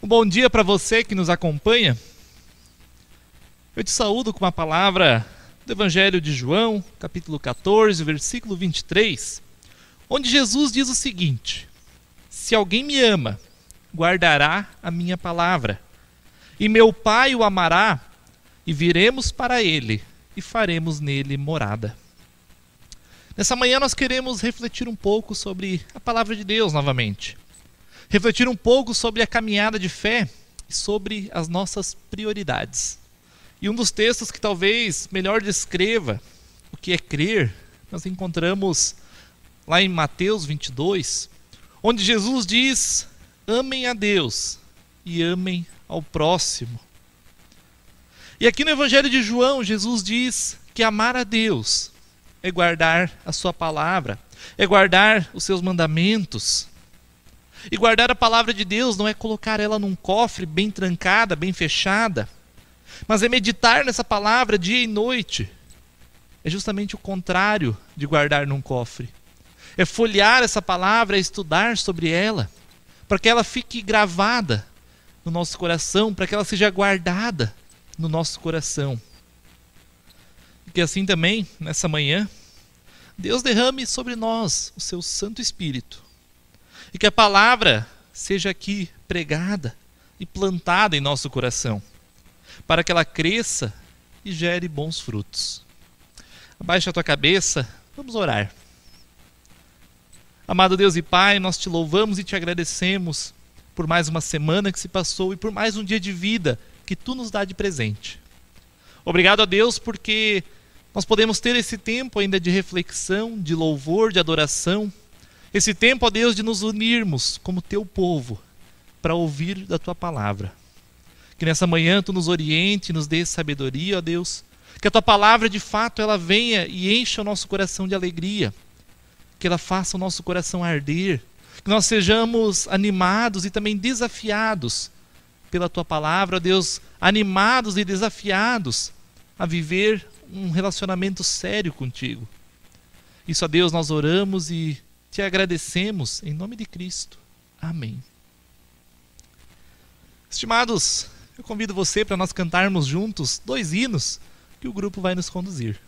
Um bom dia para você que nos acompanha. Eu te saúdo com uma palavra do Evangelho de João, capítulo 14, versículo 23, onde Jesus diz o seguinte: se alguém me ama, guardará a minha palavra, e meu Pai o amará, e viremos para ele, e faremos nele morada. Nessa manhã nós queremos refletir um pouco sobre a palavra de Deus novamente. Refletir um pouco sobre a caminhada de fé e sobre as nossas prioridades. E um dos textos que talvez melhor descreva o que é crer, nós encontramos lá em Mateus 22, onde Jesus diz: amem a Deus e amem ao próximo. E aqui no Evangelho de João, Jesus diz que amar a Deus é guardar a sua palavra, é guardar os seus mandamentos. E guardar a palavra de Deus não é colocar ela num cofre bem trancada, bem fechada, mas é meditar nessa palavra dia e noite. É justamente o contrário de guardar num cofre. É folhear essa palavra, é estudar sobre ela, para que ela fique gravada no nosso coração, para que ela seja guardada no nosso coração. E que assim também, nessa manhã, Deus derrame sobre nós o seu Santo Espírito. E que a palavra seja aqui pregada e plantada em nosso coração, para que ela cresça e gere bons frutos. Abaixa a tua cabeça, vamos orar. Amado Deus e Pai, nós te louvamos e te agradecemos por mais uma semana que se passou e por mais um dia de vida que tu nos dá de presente. Obrigado a Deus porque nós podemos ter esse tempo ainda de reflexão, de louvor, de adoração. Esse tempo, ó Deus, de nos unirmos como teu povo para ouvir da tua palavra. Que nessa manhã tu nos oriente, nos dê sabedoria, ó Deus. Que a tua palavra de fato ela venha e encha o nosso coração de alegria. Que ela faça o nosso coração arder. Que nós sejamos animados e também desafiados pela tua palavra, ó Deus. Animados e desafiados a viver um relacionamento sério contigo. Isso, ó Deus, nós oramos e te agradecemos em nome de Cristo. Amém. Estimados, eu convido você para nós cantarmos juntos 2 hinos que o grupo vai nos conduzir.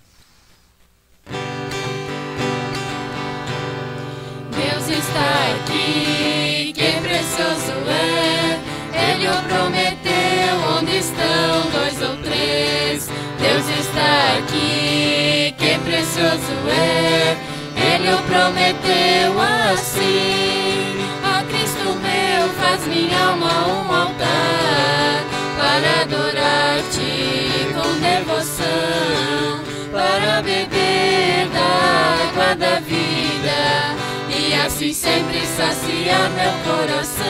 Deus está aqui, que precioso é, Ele o prometeu, onde estão 2 ou 3. Deus está aqui, que precioso é, Ele o prometeu assim. Ó Cristo meu, faz minha alma um altar, para adorar-te com devoção, para beber da água da vida, e assim sempre saciar meu coração.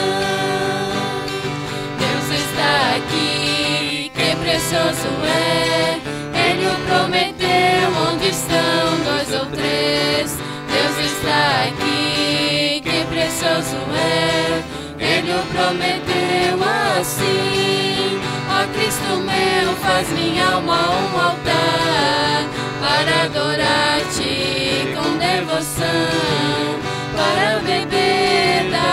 Deus está aqui, que precioso é, Ele o prometeu, onde estão 2 ou 3. Deus está aqui, que precioso é, Ele o prometeu assim. Ó Cristo meu, faz minha alma um altar, para adorar-te com devoção, para beber da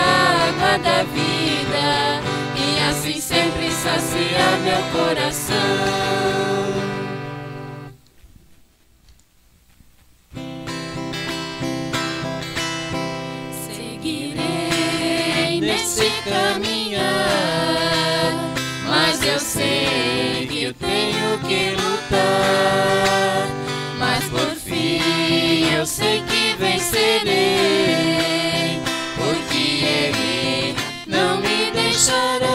água da vida, e assim sempre saciar meu coração. Nesse caminhar, mas eu sei que eu tenho que lutar, mas por fim eu sei que vencerei, porque Ele não me deixará.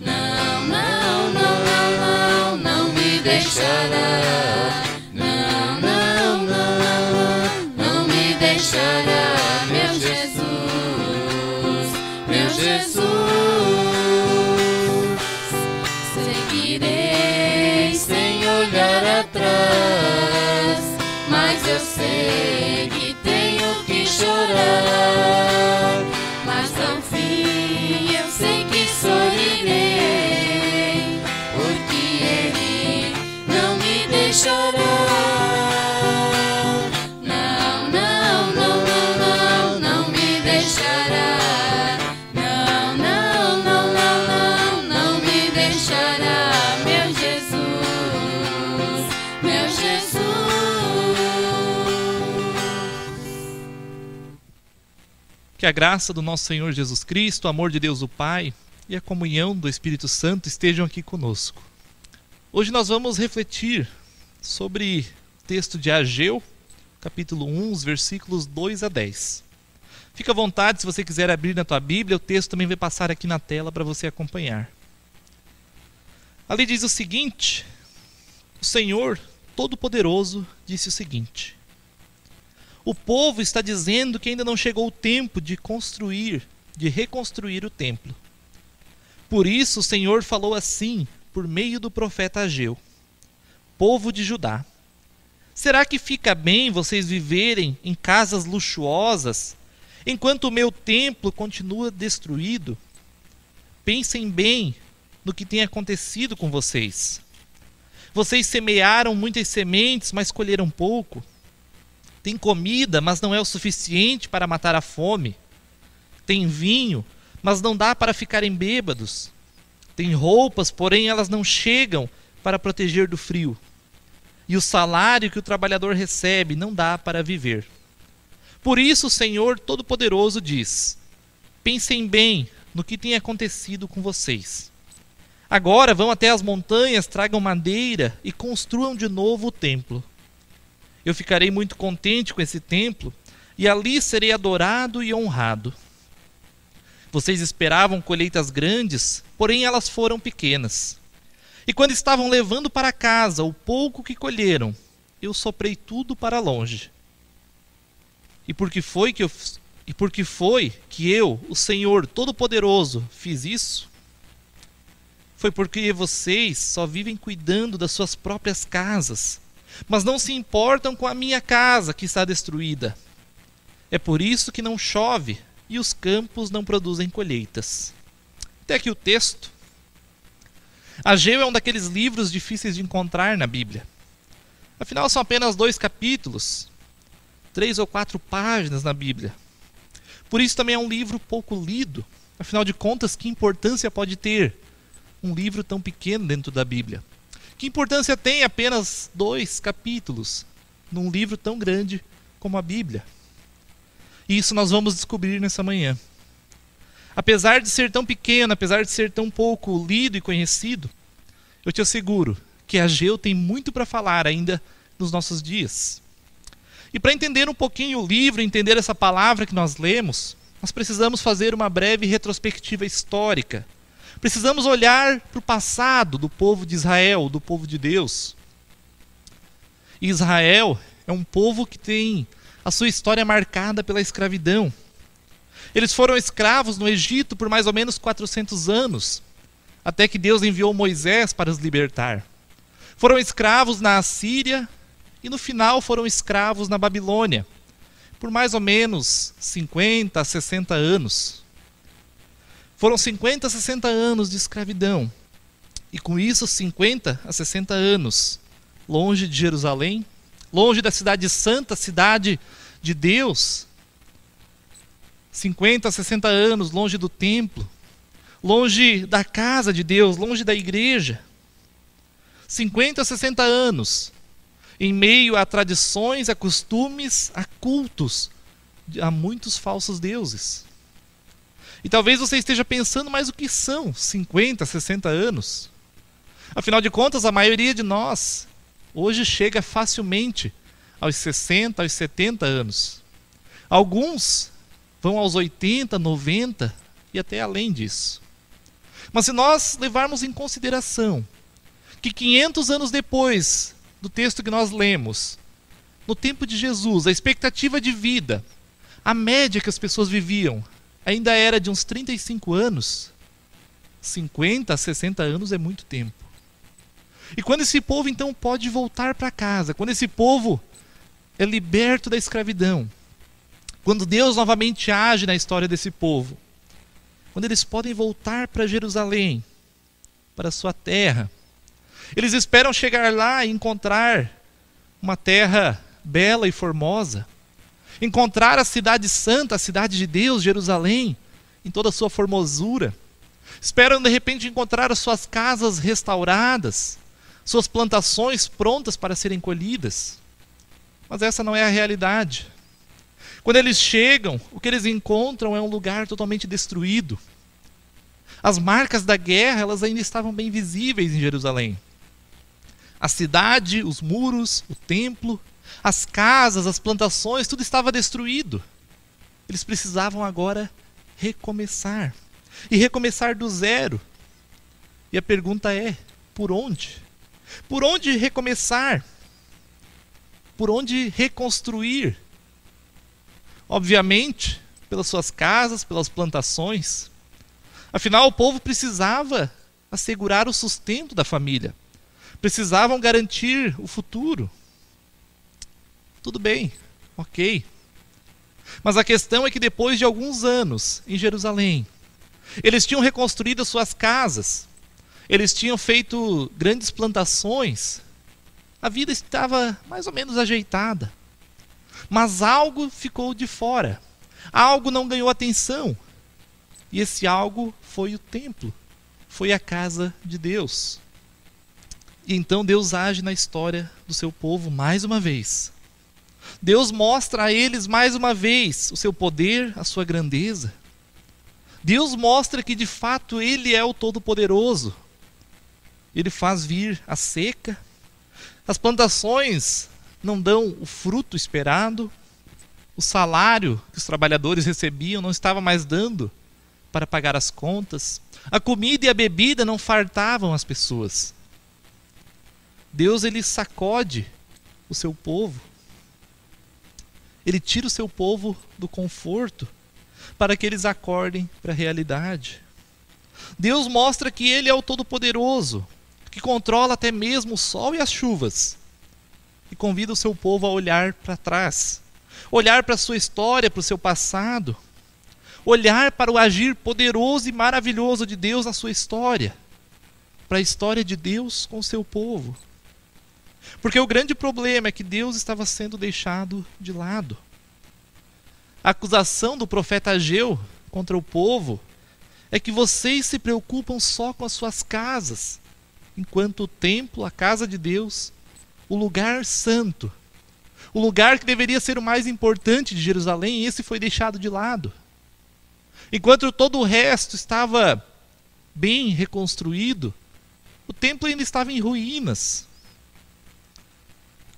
Não, não, não, não, não, não me deixará. Não, não, não, não me deixará. Jesus, seguirei sem olhar atrás, mas eu sei que tenho que chorar, mas ao fim eu sei que sorrirei, porque Ele não me deixará. Não, não, não, não, não, não me deixará. Não, Que a graça do nosso Senhor Jesus Cristo, o amor de Deus o Pai e a comunhão do Espírito Santo estejam aqui conosco. Hoje nós vamos refletir sobre o texto de Ageu, capítulo 1, os versículos 2 a 10. Fica à vontade se você quiser abrir na tua Bíblia, o texto também vai passar aqui na tela para você acompanhar. Ali diz o seguinte: o Senhor Todo-Poderoso disse o seguinte: o povo está dizendo que ainda não chegou o tempo de reconstruir o templo. Por isso o Senhor falou assim, por meio do profeta Ageu: povo de Judá, será que fica bem vocês viverem em casas luxuosas, enquanto o meu templo continua destruído? Pensem bem no que tem acontecido com vocês. Vocês semearam muitas sementes, mas colheram pouco. Tem comida, mas não é o suficiente para matar a fome. Tem vinho, mas não dá para ficarem bêbados. Tem roupas, porém elas não chegam para proteger do frio. E o salário que o trabalhador recebe não dá para viver. Por isso o Senhor Todo-Poderoso diz: pensem bem no que tem acontecido com vocês. Agora vão até as montanhas, tragam madeira e construam de novo o templo. Eu ficarei muito contente com esse templo, e ali serei adorado e honrado. Vocês esperavam colheitas grandes, porém elas foram pequenas. E quando estavam levando para casa o pouco que colheram, eu soprei tudo para longe. E porque foi que eu, o Senhor Todo-Poderoso, fiz isso? Foi porque vocês só vivem cuidando das suas próprias casas, mas não se importam com a minha casa que está destruída. É por isso que não chove e os campos não produzem colheitas. Até aqui o texto. Ageu é um daqueles livros difíceis de encontrar na Bíblia. Afinal, são apenas 2 capítulos, 3 ou 4 páginas na Bíblia. Por isso também é um livro pouco lido. Afinal de contas, que importância pode ter um livro tão pequeno dentro da Bíblia? Que importância tem apenas 2 capítulos num livro tão grande como a Bíblia? E isso nós vamos descobrir nessa manhã. Apesar de ser tão pequeno, apesar de ser tão pouco lido e conhecido, eu te asseguro que Ageu tem muito para falar ainda nos nossos dias. E para entender um pouquinho o livro, entender essa palavra que nós lemos, nós precisamos fazer uma breve retrospectiva histórica. Precisamos olhar para o passado do povo de Israel, do povo de Deus. Israel é um povo que tem a sua história marcada pela escravidão. Eles foram escravos no Egito por mais ou menos 400 anos, até que Deus enviou Moisés para os libertar. Foram escravos na Assíria e no final foram escravos na Babilônia, por mais ou menos 50 a 60 anos. Foram 50 a 60 anos de escravidão. E com isso, 50 a 60 anos longe de Jerusalém, longe da cidade santa, cidade de Deus. 50 a 60 anos longe do templo, longe da casa de Deus, longe da igreja. 50 a 60 anos em meio a tradições, a costumes, a cultos, a muitos falsos deuses. E talvez você esteja pensando, mas o que são 50, 60 anos? Afinal de contas, a maioria de nós hoje chega facilmente aos 60, aos 70 anos. Alguns vão aos 80, 90 e até além disso. Mas se nós levarmos em consideração que 500 anos depois do texto que nós lemos, no tempo de Jesus, a expectativa de vida, a média que as pessoas viviam, ainda era de uns 35 anos, 50 a 60 anos é muito tempo. E quando esse povo então pode voltar para casa, quando esse povo é liberto da escravidão, quando Deus novamente age na história desse povo, quando eles podem voltar para Jerusalém, para a sua terra, eles esperam chegar lá e encontrar uma terra bela e formosa, encontrar a cidade santa, a cidade de Deus, Jerusalém, em toda a sua formosura. Esperam de repente encontrar as suas casas restauradas, suas plantações prontas para serem colhidas. Mas essa não é a realidade. Quando eles chegam, o que eles encontram é um lugar totalmente destruído. As marcas da guerra, elas ainda estavam bem visíveis em Jerusalém. A cidade, os muros, o templo, as casas, as plantações, tudo estava destruído. Eles precisavam agora recomeçar. E recomeçar do zero. E a pergunta é, por onde? Por onde recomeçar? Por onde reconstruir? Obviamente, pelas suas casas, pelas plantações. Afinal, o povo precisava assegurar o sustento da família. Precisavam garantir o futuro. Tudo bem, ok. Mas a questão é que depois de alguns anos em Jerusalém, eles tinham reconstruído as suas casas, eles tinham feito grandes plantações, a vida estava mais ou menos ajeitada. Mas algo ficou de fora, algo não ganhou atenção. E esse algo foi o templo, foi a casa de Deus. E então Deus age na história do seu povo mais uma vez. Deus mostra a eles mais uma vez o seu poder, a sua grandeza. Deus mostra que de fato Ele é o Todo-Poderoso. Ele faz vir a seca, as plantações não dão o fruto esperado, o salário que os trabalhadores recebiam não estava mais dando para pagar as contas, a comida e a bebida não fartavam as pessoas. Deus, ele sacode o seu povo. Ele tira o seu povo do conforto para que eles acordem para a realidade. Deus mostra que Ele é o Todo-Poderoso, que controla até mesmo o sol e as chuvas. E convida o seu povo a olhar para trás, olhar para a sua história, para o seu passado, olhar para o agir poderoso e maravilhoso de Deus na sua história, para a história de Deus com o seu povo. Porque o grande problema é que Deus estava sendo deixado de lado. A acusação do profeta Ageu contra o povo é que vocês se preocupam só com as suas casas, enquanto o templo, a casa de Deus, o lugar santo, o lugar que deveria ser o mais importante de Jerusalém, esse foi deixado de lado. Enquanto todo o resto estava bem reconstruído, o templo ainda estava em ruínas.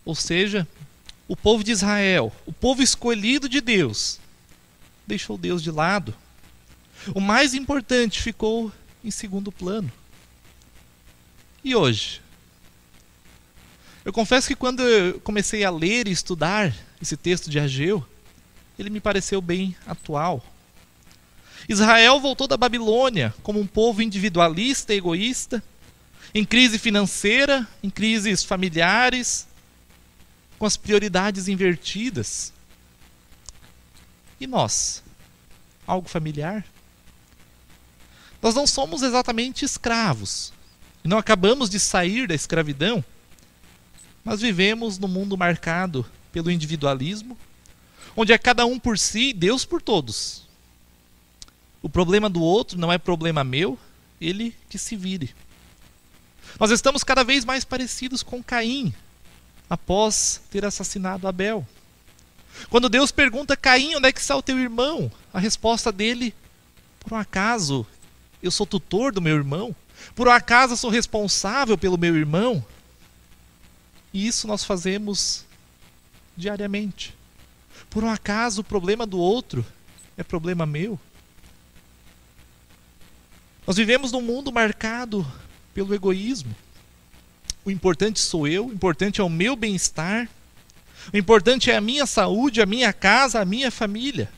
Ou seja, o povo de Israel, o povo escolhido de Deus, deixou Deus de lado. O mais importante ficou em segundo plano. E hoje? Eu confesso que quando eu comecei a ler e estudar esse texto de Ageu, ele me pareceu bem atual. Israel voltou da Babilônia como um povo individualista e egoísta, em crise financeira, em crises familiares, com as prioridades invertidas. E nós? Algo familiar? Nós não somos exatamente escravos, e não acabamos de sair da escravidão, mas vivemos num mundo marcado pelo individualismo, onde é cada um por si, Deus por todos. O problema do outro não é problema meu, ele que se vire. Nós estamos cada vez mais parecidos com Caim, após ter assassinado Abel. Quando Deus pergunta, Caim, onde é que está o teu irmão? A resposta dele, por um acaso eu sou tutor do meu irmão? Por um acaso eu sou responsável pelo meu irmão? E isso nós fazemos diariamente. Por um acaso o problema do outro é problema meu? Nós vivemos num mundo marcado pelo egoísmo. O importante sou eu, o importante é o meu bem-estar, o importante é a minha saúde, a minha casa, a minha família.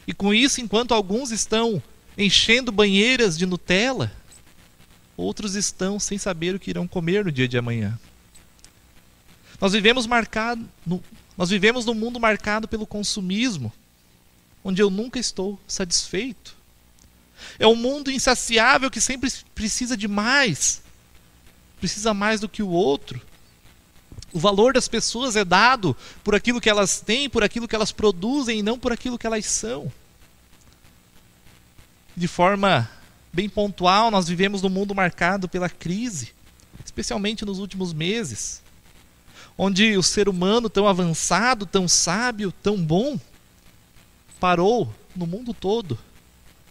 E com isso, enquanto alguns estão enchendo banheiras de Nutella, outros estão sem saber o que irão comer no dia de amanhã. Nós vivemos num mundo marcado pelo consumismo, onde eu nunca estou satisfeito. É um mundo insaciável que sempre precisa de mais, precisa mais do que o outro. O valor das pessoas é dado por aquilo que elas têm, por aquilo que elas produzem e não por aquilo que elas são. De forma bem pontual, nós vivemos num mundo marcado pela crise, especialmente nos últimos meses, onde o ser humano tão avançado, tão sábio, tão bom, parou no mundo todo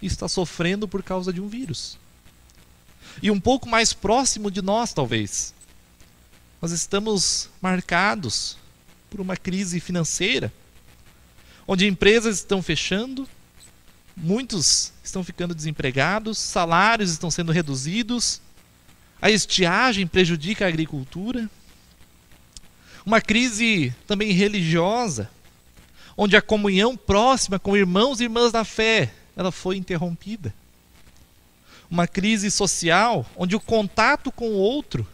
e está sofrendo por causa de um vírus. E um pouco mais próximo de nós, talvez, nós estamos marcados por uma crise financeira, onde empresas estão fechando, muitos estão ficando desempregados, salários estão sendo reduzidos, a estiagem prejudica a agricultura. Uma crise também religiosa, onde a comunhão próxima com irmãos e irmãs da fé, ela foi interrompida. Uma crise social, onde o contato com o outro,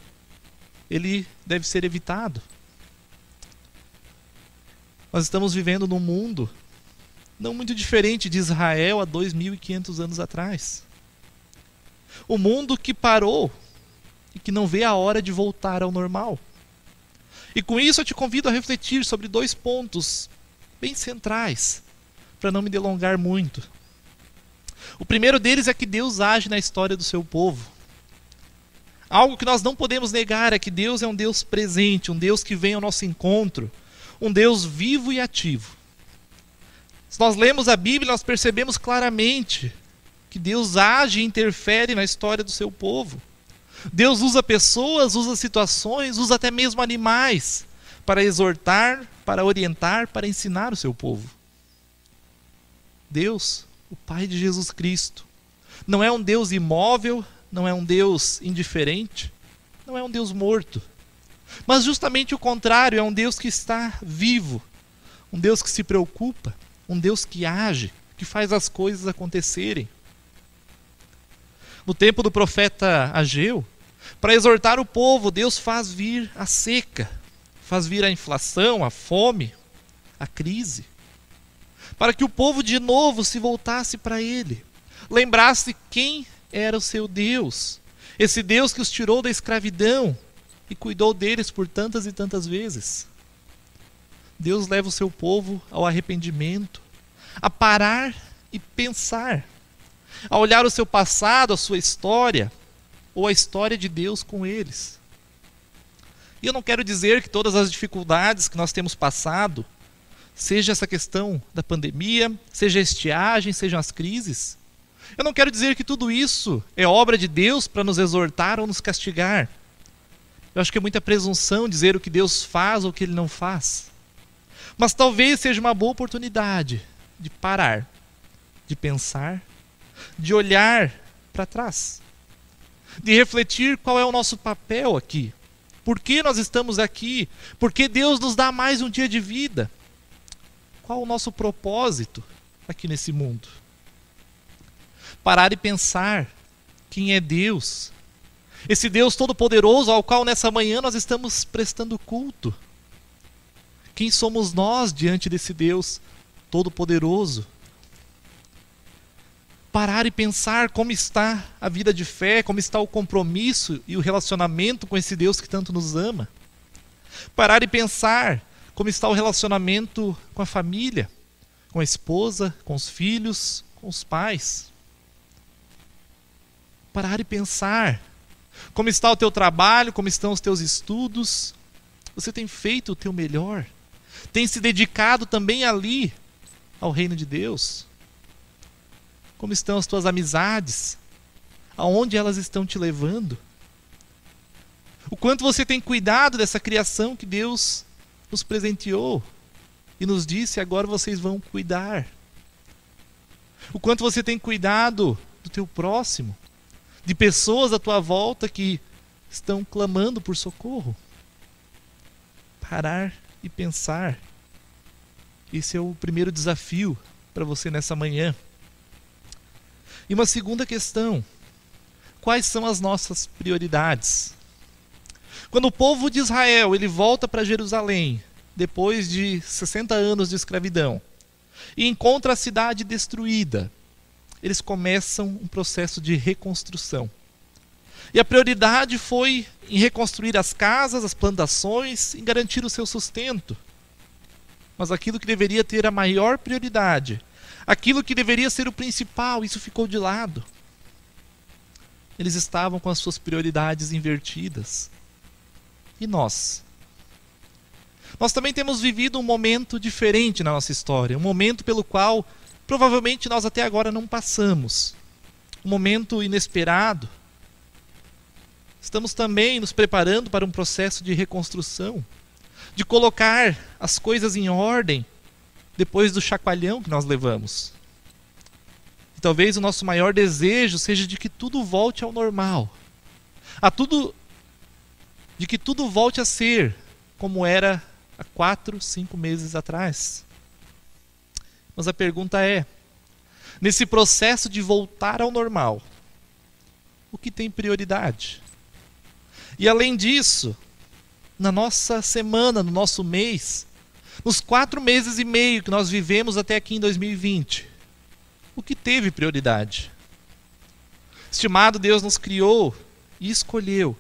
ele deve ser evitado. Nós estamos vivendo num mundo não muito diferente de Israel há 2.500 anos atrás. Um mundo que parou e que não vê a hora de voltar ao normal. E com isso eu te convido a refletir sobre 2 pontos bem centrais, para não me delongar muito. O primeiro deles é que Deus age na história do seu povo. Algo que nós não podemos negar é que Deus é um Deus presente, um Deus que vem ao nosso encontro, um Deus vivo e ativo. Se nós lemos a Bíblia, nós percebemos claramente que Deus age e interfere na história do seu povo. Deus usa pessoas, usa situações, usa até mesmo animais para exortar, para orientar, para ensinar o seu povo. Deus, o Pai de Jesus Cristo, não é um Deus imóvel, não é um Deus indiferente, não é um Deus morto. Mas justamente o contrário, é um Deus que está vivo, um Deus que se preocupa, um Deus que age, que faz as coisas acontecerem. No tempo do profeta Ageu, para exortar o povo, Deus faz vir a seca, faz vir a inflação, a fome, a crise, para que o povo de novo se voltasse para Ele, lembrasse quem era o seu Deus, esse Deus que os tirou da escravidão e cuidou deles por tantas e tantas vezes. Deus leva o seu povo ao arrependimento, a parar e pensar, a olhar o seu passado, a sua história, ou a história de Deus com eles. E eu não quero dizer que todas as dificuldades que nós temos passado, seja essa questão da pandemia, seja a estiagem, sejam as crises, eu não quero dizer que tudo isso é obra de Deus para nos exortar ou nos castigar. Eu acho que é muita presunção dizer o que Deus faz ou o que Ele não faz. Mas talvez seja uma boa oportunidade de parar, de pensar, de olhar para trás, de refletir qual é o nosso papel aqui. Por que nós estamos aqui? Por que Deus nos dá mais um dia de vida? Qual o nosso propósito aqui nesse mundo? Parar e pensar quem é Deus. Esse Deus todo-poderoso ao qual nessa manhã nós estamos prestando culto. Quem somos nós diante desse Deus todo-poderoso? Parar e pensar como está a vida de fé, como está o compromisso e o relacionamento com esse Deus que tanto nos ama. Parar e pensar como está o relacionamento com a família, com a esposa, com os filhos, com os pais. Parar e pensar como está o teu trabalho, como estão os teus estudos. Você tem feito o teu melhor? Tem se dedicado também ali ao reino de Deus? Como estão as tuas amizades? Aonde elas estão te levando? O quanto você tem cuidado dessa criação que Deus nos presenteou e nos disse: agora vocês vão cuidar. O quanto você tem cuidado do teu próximo, de pessoas à tua volta que estão clamando por socorro. Parar e pensar. Esse é o primeiro desafio para você nessa manhã. E uma segunda questão: quais são as nossas prioridades? Quando o povo de Israel ele volta para Jerusalém, depois de 60 anos de escravidão, e encontra a cidade destruída, eles começam um processo de reconstrução. E a prioridade foi em reconstruir as casas, as plantações, em garantir o seu sustento. Mas aquilo que deveria ter a maior prioridade, aquilo que deveria ser o principal, isso ficou de lado. Eles estavam com as suas prioridades invertidas. E nós? Nós também temos vivido um momento diferente na nossa história, um momento pelo qual provavelmente nós até agora não passamos. Um momento inesperado. Estamos também nos preparando para um processo de reconstrução, de colocar as coisas em ordem depois do chacoalhão que nós levamos. E talvez o nosso maior desejo seja de que tudo volte ao normal, de que tudo volte a ser como era há 4, 5 meses atrás. Mas a pergunta é, nesse processo de voltar ao normal, o que tem prioridade? E além disso, na nossa semana, no nosso mês, nos 4 meses e meio que nós vivemos até aqui em 2020, o que teve prioridade? Estimado Deus nos criou e escolheu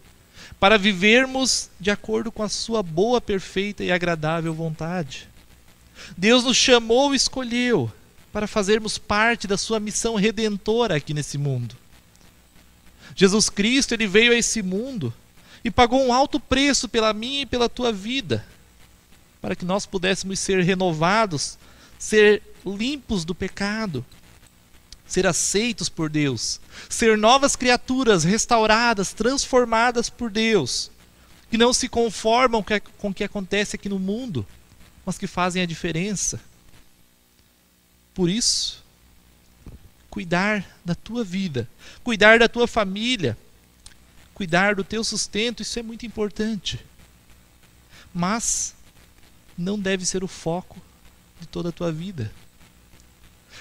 para vivermos de acordo com a sua boa, perfeita e agradável vontade. Deus nos chamou e escolheu para fazermos parte da sua missão redentora aqui nesse mundo. Jesus Cristo, ele veio a esse mundo e pagou um alto preço pela minha e pela tua vida, para que nós pudéssemos ser renovados, ser limpos do pecado, ser aceitos por Deus, ser novas criaturas restauradas, transformadas por Deus, que não se conformam com o que acontece aqui no mundo, mas que fazem a diferença. Por isso, cuidar da tua vida, cuidar da tua família, cuidar do teu sustento, isso é muito importante. Mas não deve ser o foco de toda a tua vida.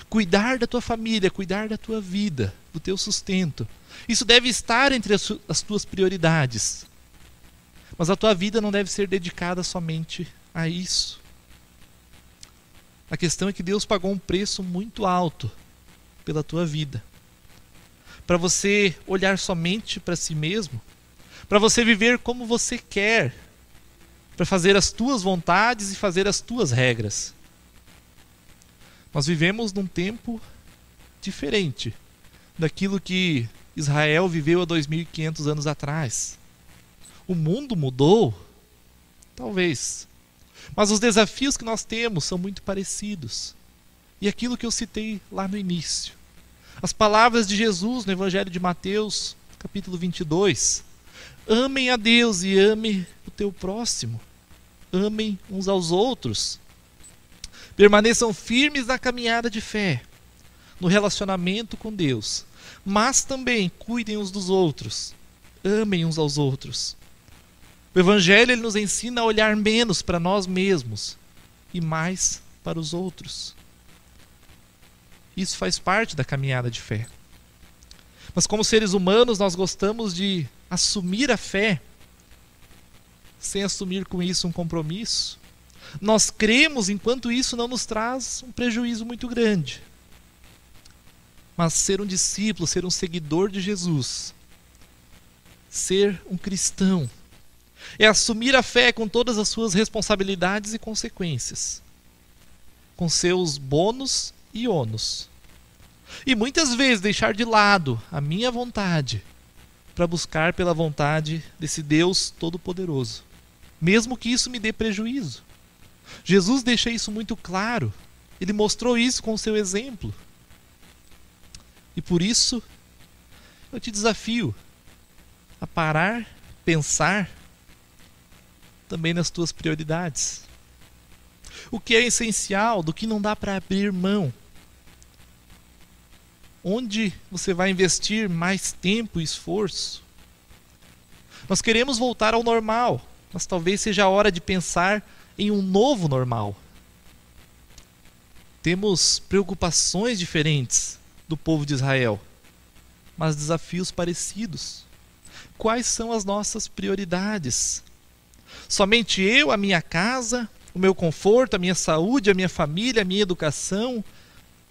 Cuidar da tua família, cuidar da tua vida, do teu sustento, isso deve estar entre as tuas prioridades. Mas a tua vida não deve ser dedicada somente a isso. A questão é que Deus pagou um preço muito alto pela tua vida. Para você olhar somente para si mesmo, para você viver como você quer, para fazer as tuas vontades e fazer as tuas regras. Nós vivemos num tempo diferente daquilo que Israel viveu há 2.500 anos atrás. O mundo mudou? Talvez. Mas os desafios que nós temos são muito parecidos. E aquilo que eu citei lá no início. As palavras de Jesus no Evangelho de Mateus, capítulo 22. Amem a Deus e ame o teu próximo. Amem uns aos outros. Permaneçam firmes na caminhada de fé, no relacionamento com Deus. Mas também cuidem uns dos outros. Amem uns aos outros. O Evangelho ele nos ensina a olhar menos para nós mesmos e mais para os outros. Isso faz parte da caminhada de fé. Mas como seres humanos nós gostamos de assumir a fé sem assumir com isso um compromisso. Nós cremos enquanto isso não nos traz um prejuízo muito grande. Mas ser um discípulo, ser um seguidor de Jesus, ser um cristão, é assumir a fé com todas as suas responsabilidades e consequências, com seus bônus e ônus. E muitas vezes deixar de lado a minha vontade para buscar pela vontade desse Deus Todo-Poderoso, mesmo que isso me dê prejuízo. Jesus deixa isso muito claro. Ele mostrou isso com o seu exemplo. E por isso, eu te desafio a parar, pensar também nas tuas prioridades. O que é essencial, do que não dá para abrir mão. Onde você vai investir mais tempo e esforço. Nós queremos voltar ao normal, mas talvez seja a hora de pensar em um novo normal. Temos preocupações diferentes do povo de Israel, mas desafios parecidos. Quais são as nossas prioridades? Somente eu, a minha casa, o meu conforto, a minha saúde, a minha família, a minha educação,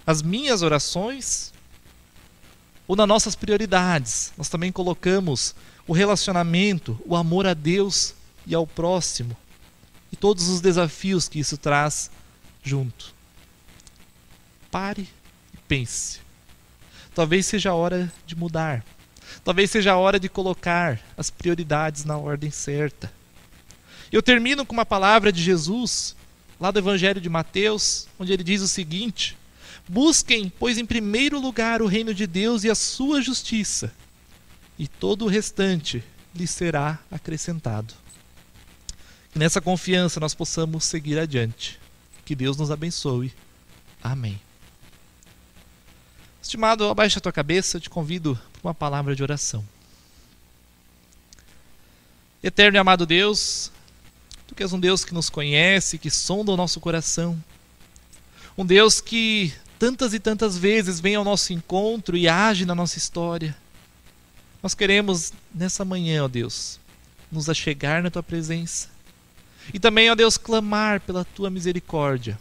as minhas orações? Ou nas nossas prioridades, nós também colocamos o relacionamento, o amor a Deus e ao próximo, e todos os desafios que isso traz junto. Pare e pense. Talvez seja a hora de mudar. Talvez seja a hora de colocar as prioridades na ordem certa. Eu termino com uma palavra de Jesus, lá do Evangelho de Mateus, onde ele diz o seguinte: busquem, pois, em primeiro lugar o reino de Deus e a sua justiça, e todo o restante lhes será acrescentado. Que nessa confiança nós possamos seguir adiante. Que Deus nos abençoe. Amém. Estimado, abaixa a tua cabeça, eu te convido para uma palavra de oração. Eterno e amado Deus, Tu que és um Deus que nos conhece, que sonda o nosso coração, um Deus que tantas e tantas vezes vem ao nosso encontro e age na nossa história. Nós queremos nessa manhã, ó Deus, nos achegar na Tua presença e também, ó Deus, clamar pela Tua misericórdia,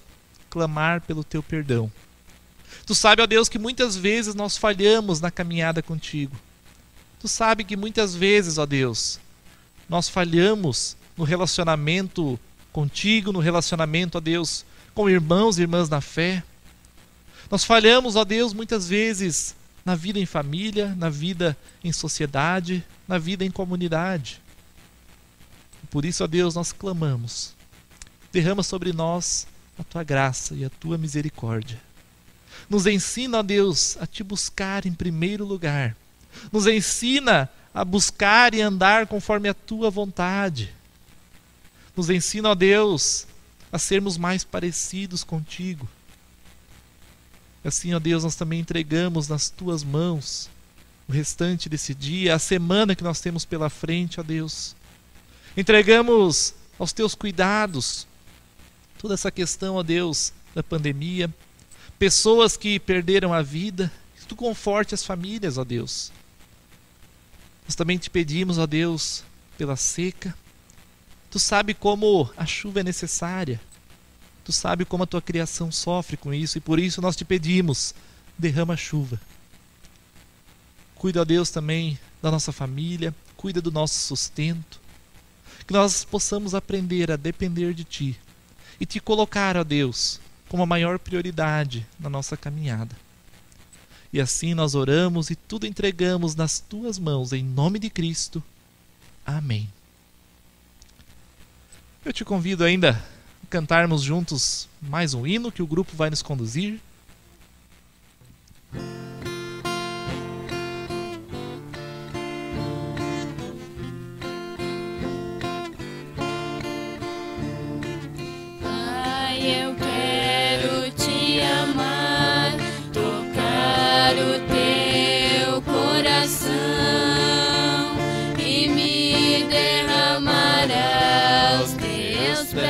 clamar pelo Teu perdão. Tu sabe, ó Deus, que muitas vezes nós falhamos na caminhada contigo. Tu sabe que muitas vezes, ó Deus, nós falhamos no relacionamento contigo, no relacionamento, ó Deus, com irmãos e irmãs na fé. Nós falhamos, ó Deus, muitas vezes na vida em família, na vida em sociedade, na vida em comunidade. Por isso, ó Deus, nós clamamos. Derrama sobre nós a Tua graça e a Tua misericórdia. Nos ensina, ó Deus, a Te buscar em primeiro lugar. Nos ensina a buscar e andar conforme a Tua vontade. Nos ensina, ó Deus, a sermos mais parecidos contigo. E assim, ó Deus, nós também entregamos nas Tuas mãos o restante desse dia, a semana que nós temos pela frente, ó Deus. Entregamos aos Teus cuidados toda essa questão, ó Deus, da pandemia, pessoas que perderam a vida, que Tu conforte as famílias, ó Deus. Nós também Te pedimos, ó Deus, pela seca. Tu sabe como a chuva é necessária. Tu sabe como a Tua criação sofre com isso, e por isso nós Te pedimos, derrama chuva. Cuida, ó Deus, também da nossa família, cuida do nosso sustento. Que nós possamos aprender a depender de Ti e Te colocar, ó Deus, como a maior prioridade na nossa caminhada. E assim nós oramos e tudo entregamos nas Tuas mãos, em nome de Cristo. Amém. Eu te convido ainda a cantarmos juntos mais um hino que o grupo vai nos conduzir. Eu quero Te amar, tocar o Teu coração e me derramar aos Teus pés.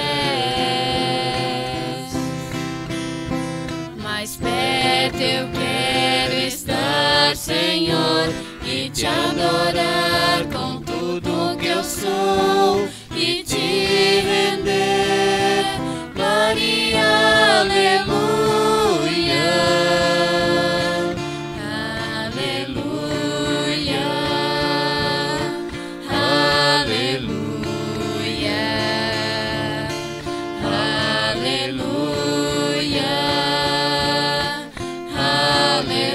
Mais perto eu quero estar, Senhor, e Te adorar com tudo que eu sou e Te render. Glória, aleluia, aleluia, aleluia, aleluia,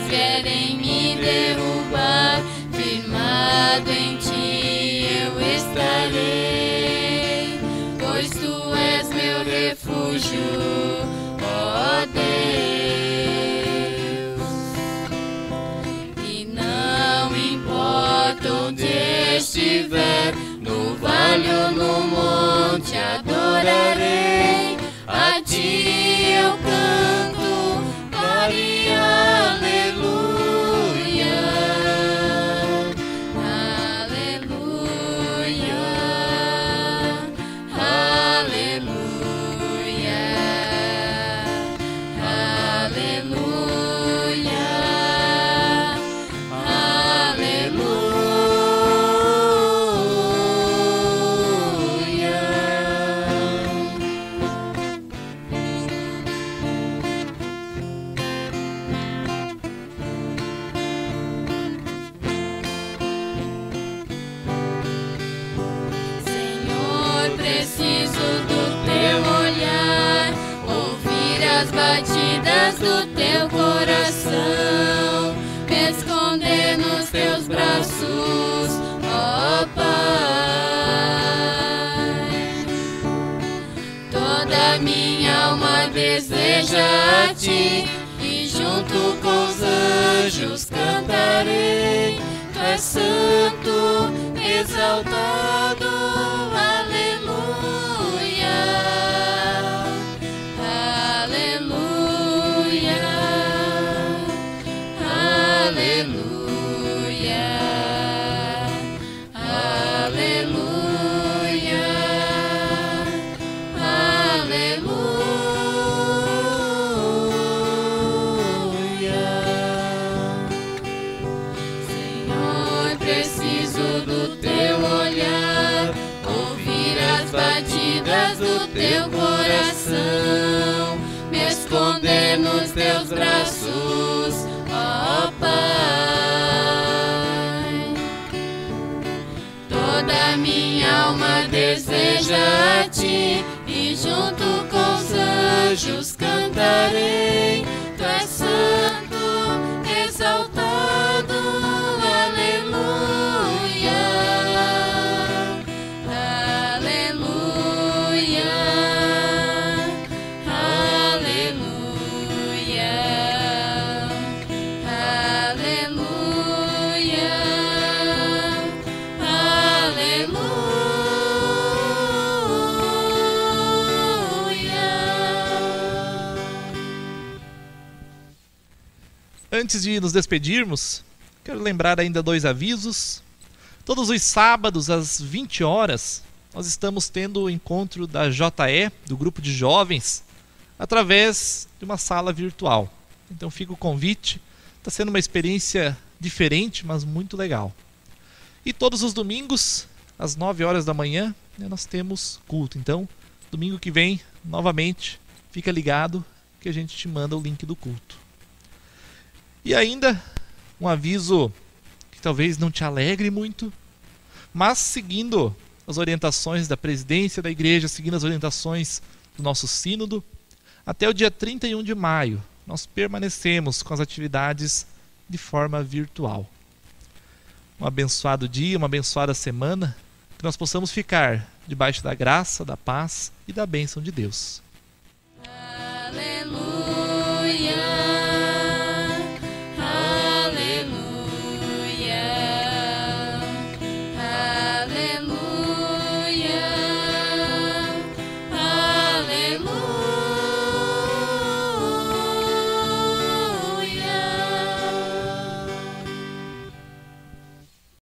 querem me derrubar, firmado em Ti eu estarei, pois Tu és meu refúgio, ó Deus. E não importa onde estiver, no vale ou no monte adorarei, a Ti eu canto, glória, aleluia, aleluia, aleluia, aleluia, aleluia. as batidas do teu coração, me esconder nos teus braços, ó Pai. Toda minha alma deseja a ti, e junto com os anjos cantarei. Tu és santo, exaltado, aleluia, aleluia, aleluia, aleluia, aleluia. Senhor, preciso do teu olhar, ouvir as batidas do teu coração, me esconder nos teus braços, ó Pai. Toda minha alma deseja a ti, e junto com os anjos cantarei. Tu és santo, exaltado, aleluia, aleluia, aleluia, aleluia, aleluia. Antes de nos despedirmos, quero lembrar ainda 2 avisos. Todos os sábados, às 20 horas, nós estamos tendo o encontro da JE, do grupo de jovens, através de uma sala virtual. Então fica o convite. Está sendo uma experiência diferente, mas muito legal. E todos os domingos, às 9 horas da manhã, nós temos culto. Então, domingo que vem, novamente, fica ligado que a gente te manda o link do culto. E ainda um aviso que talvez não te alegre muito, mas seguindo as orientações da presidência da igreja, seguindo as orientações do nosso sínodo, até o dia 31 de maio, nós permanecemos com as atividades de forma virtual. Um abençoado dia, uma abençoada semana, que nós possamos ficar debaixo da graça, da paz e da bênção de Deus.